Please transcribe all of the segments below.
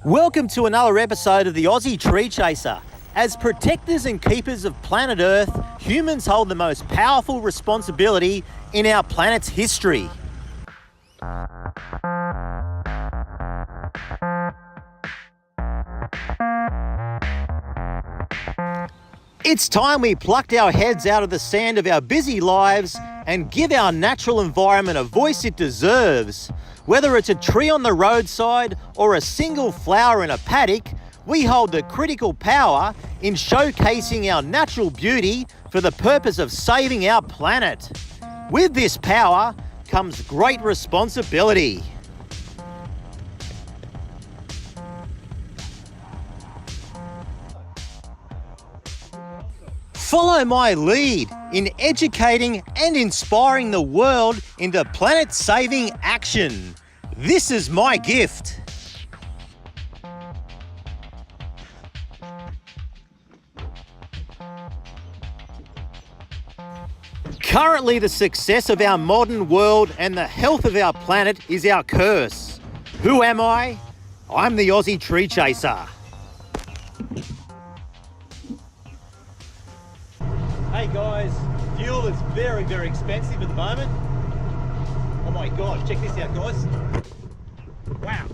Welcome to another episode of the Aussie Tree Chaser. As protectors and keepers of planet Earth, humans hold the most powerful responsibility in our planet's history. It's time we plucked our heads out of the sand of our busy lives and give our natural environment a voice it deserves. Whether it's a tree on the roadside or a single flower in a paddock, we hold the critical power in showcasing our natural beauty for the purpose of saving our planet. With this power comes great responsibility. Follow my lead in educating and inspiring the world into planet-saving action. This is my gift. Currently, the success of our modern world and the health of our planet is our curse. Who am I? I'm the Aussie Tree Chaser. Hey guys, fuel is very, very expensive at the moment. Oh my God, check this out guys. Wow.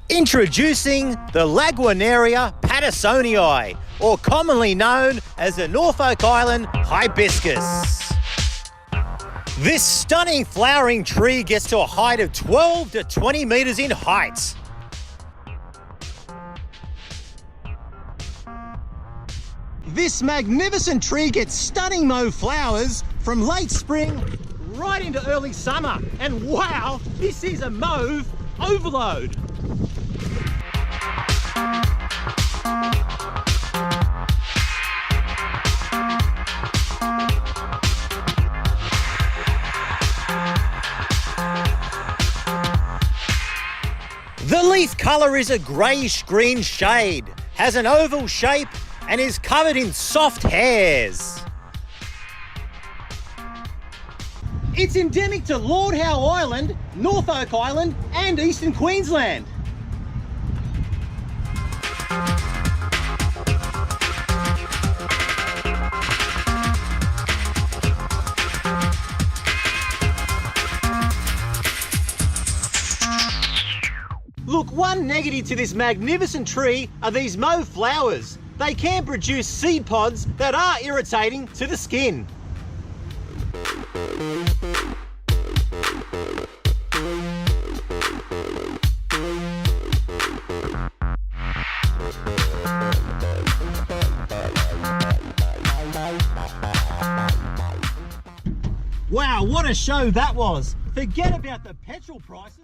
Introducing the Lagunaria pattersonii, or commonly known as the Norfolk Island Hibiscus. This stunning flowering tree gets to a height of 12 to 20 meters in height. This magnificent tree gets stunning mauve flowers from late spring right into early summer. And wow, this is a mauve overload. The leaf colour is a greyish-green shade, has an oval shape and is covered in soft hairs. It's endemic to Lord Howe Island, Northolk Island and eastern Queensland. Look, one negative to this magnificent tree are these mauve flowers. They can produce seed pods that are irritating to the skin. Wow, what a show that was. Forget about the petrol prices.